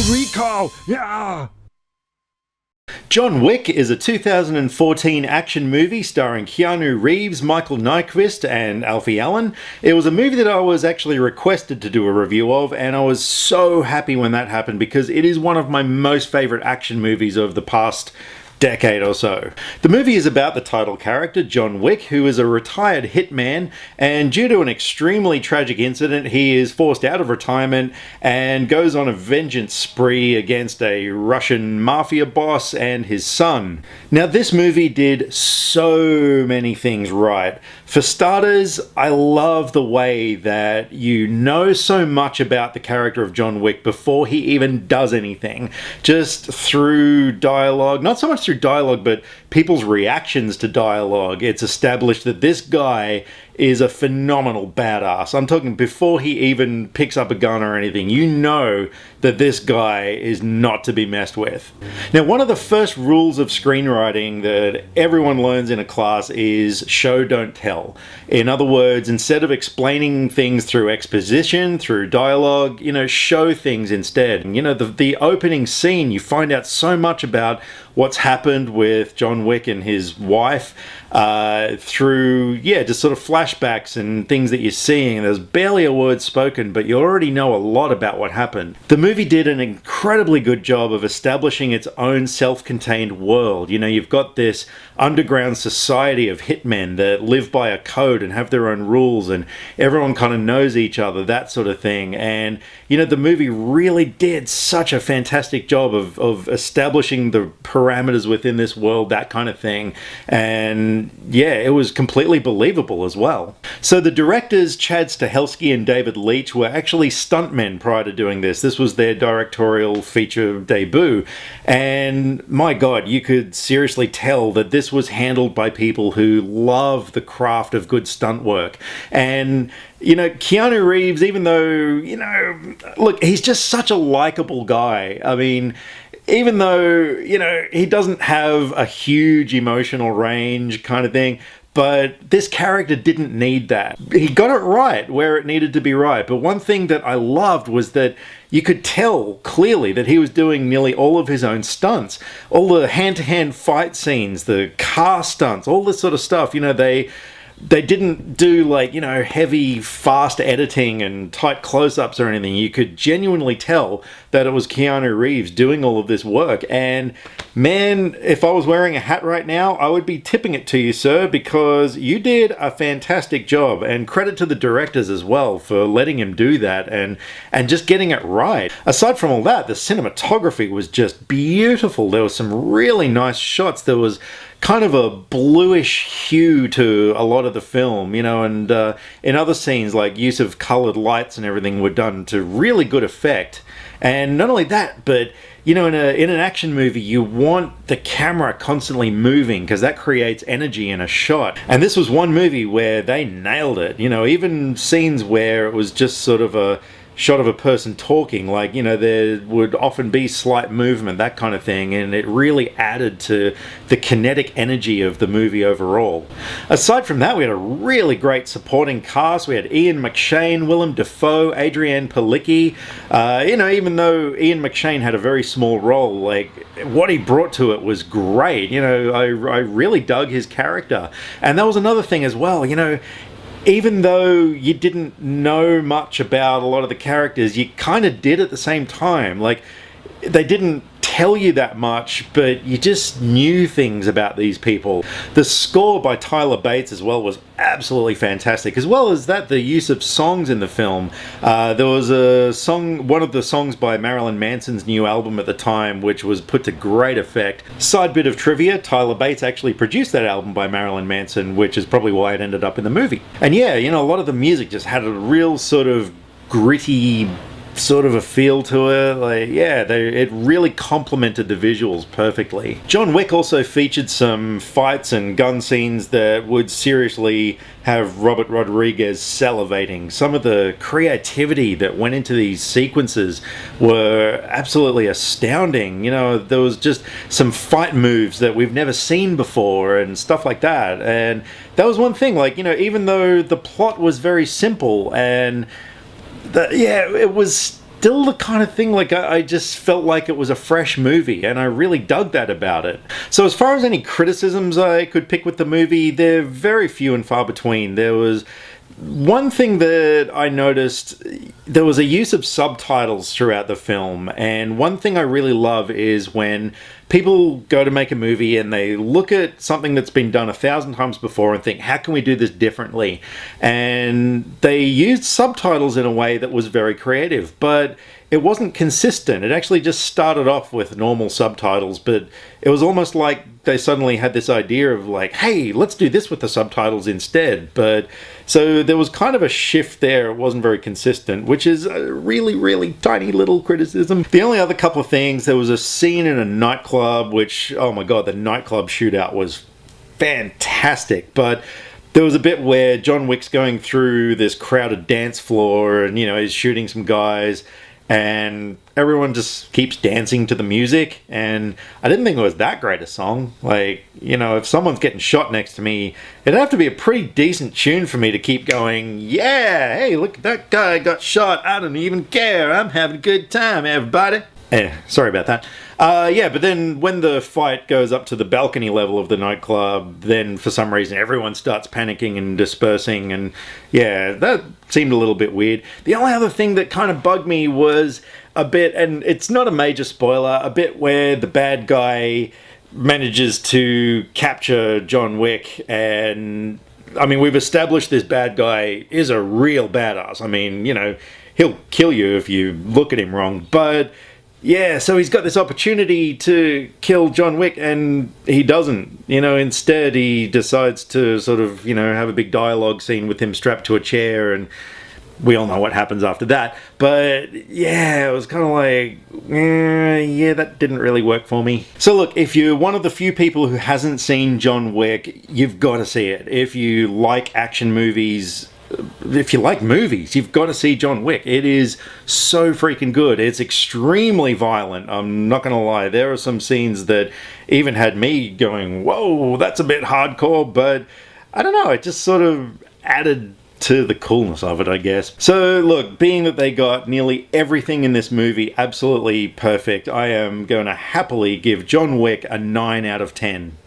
Recall! Yeah! John Wick is a 2014 action movie starring Keanu Reeves, Michael Nyqvist, and Alfie Allen. It was a movie that I was actually requested to do a review of, and I was so happy when that happened because it is one of my most favourite action movies of the past decade or so. The movie is about the title character, John Wick, who is a retired hitman, and due to an extremely tragic incident, he is forced out of retirement and goes on a vengeance spree against a Russian mafia boss and his son. Now, this movie did so many things right. For starters, I love the way that you know so much about the character of John Wick before he even does anything, just through dialogue, not so much through dialogue, but people's reactions to dialogue. It's established that this guy is a phenomenal badass. I'm talking before he even picks up a gun or anything. You know that this guy is not to be messed with. Now, one of the first rules of screenwriting that everyone learns in a class is show, don't tell. In other words, instead of explaining things through exposition, through dialogue, show things instead. And, the opening scene, you find out so much about what's happened with John Wick and his wife through, just sort of flashbacks and things that you're seeing. There's barely a word spoken, but you already know a lot about what happened. The movie did an incredibly good job of establishing its own self-contained world. You've got this underground society of hitmen that live by a code and have their own rules, and everyone kind of knows each other, that sort of thing. And, the movie really did such a fantastic job of establishing the parameters within this world, that kind of thing. And it was completely believable as well. So the directors, Chad Stahelski and David Leitch, were actually stuntmen prior to doing this. This was their directorial feature debut. And my God, you could seriously tell that this was handled by people who love the craft of good stunt work. And Keanu Reeves, even though, look, he's just such a likable guy. I mean, even though, he doesn't have a huge emotional range kind of thing, but this character didn't need that. He got it right where it needed to be right. But one thing that I loved was that you could tell clearly that he was doing nearly all of his own stunts. All the hand-to-hand fight scenes, the car stunts, all this sort of stuff, they didn't do heavy, fast editing and tight close-ups or anything. You could genuinely tell that it was Keanu Reeves doing all of this work. And man, if I was wearing a hat right now, I would be tipping it to you, sir, because you did a fantastic job. And credit to the directors as well for letting him do that and just getting it right. Aside from all that, the cinematography was just beautiful. There were some really nice shots. There was kind of a bluish hue to a lot of the film, and in other scenes, like use of colored lights and everything were done to really good effect. And not only that, but in an action movie, you want the camera constantly moving because that creates energy in a shot. And this was one movie where they nailed it. Even scenes where it was just sort of a shot of a person talking, there would often be slight movement, that kind of thing, and it really added to the kinetic energy of the movie overall. Aside from that, we had a really great supporting cast. We had Ian McShane, Willem Dafoe, Adrienne Palicki. Even though Ian McShane had a very small role, what he brought to it was great. I really dug his character. And that was another thing as well, even though you didn't know much about a lot of the characters, you kind of did at the same time. They didn't tell you that much, but you just knew things about these people. The score by Tyler Bates as well was absolutely fantastic. As well as that, the use of songs in the film. There was a song, one of the songs by Marilyn Manson's new album at the time, which was put to great effect. Side bit of trivia, Tyler Bates actually produced that album by Marilyn Manson, which is probably why it ended up in the movie. And a lot of the music just had a real sort of gritty sort of a feel to it. It really complemented the visuals perfectly. John Wick also featured some fights and gun scenes that would seriously have Robert Rodriguez salivating. Some of the creativity that went into these sequences were absolutely astounding. There was just some fight moves that we've never seen before and stuff like that. And that was one thing, even though the plot was very simple and it was still the kind of thing, like, I just felt like it was a fresh movie, and I really dug that about it. So as far as any criticisms I could pick with the movie, they're very few and far between. There was one thing that I noticed, there was a use of subtitles throughout the film, and one thing I really love is when people go to make a movie and they look at something that's been done 1,000 times before and think, how can we do this differently? And they used subtitles in a way that was very creative, but it wasn't consistent. It actually just started off with normal subtitles, but it was almost like they suddenly had this idea of like, hey, let's do this with the subtitles instead. But so there was kind of a shift there. It wasn't very consistent, which is a really, really tiny little criticism. The only other couple of things, there was a scene in a nightclub, which, oh my God, the nightclub shootout was fantastic. But there was a bit where John Wick's going through this crowded dance floor and, you know, he's shooting some guys, and everyone just keeps dancing to the music, and I didn't think it was that great a song. Like, you know, if someone's getting shot next to me, it'd have to be a pretty decent tune for me to keep going, yeah, hey, look, that guy got shot, I don't even care, I'm having a good time, everybody. Sorry about that. Yeah, but then when the fight goes up to the balcony level of the nightclub, then for some reason everyone starts panicking and dispersing, and yeah, that seemed a little bit weird. The only other thing that kind of bugged me was a bit, and it's not a major spoiler, a bit where the bad guy manages to capture John Wick, and I mean, we've established this bad guy is a real badass. I mean, you know, he'll kill you if you look at him wrong, but yeah, so he's got this opportunity to kill John Wick, and he doesn't. You know, instead he decides to sort of, you know, have a big dialogue scene with him strapped to a chair, and we all know what happens after that. But yeah, it was kind of like, yeah, that didn't really work for me. So look, if you're one of the few people who hasn't seen John Wick, you've got to see it. If you like action movies, if you like movies, you've got to see John Wick. It is so freaking good. It's extremely violent. I'm not going to lie. There are some scenes that even had me going, whoa, that's a bit hardcore, but I don't know. It just sort of added to the coolness of it, I guess. So look, being that they got nearly everything in this movie absolutely perfect, I am going to happily give John Wick a 9 out of 10.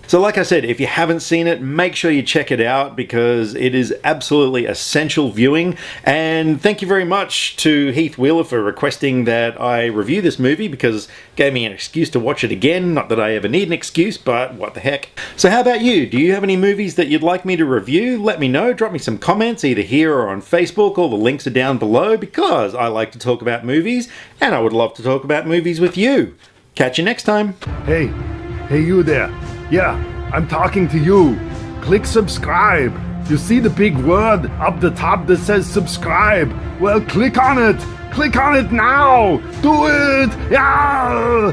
So like I said, if you haven't seen it, make sure you check it out because it is absolutely essential viewing. And thank you very much to Heath Wheeler for requesting that I review this movie because it gave me an excuse to watch it again. Not that I ever need an excuse, but what the heck. So how about you? Do you have any movies that you'd like me to review? Let me know. Drop me some comments either here or on Facebook. All the links are down below because I like to talk about movies and I would love to talk about movies with you. Catch you next time. Hey you there. Yeah, I'm talking to you. Click subscribe. You see the big word up the top that says subscribe? Well, click on it. Click on it now. Do it. Yeah.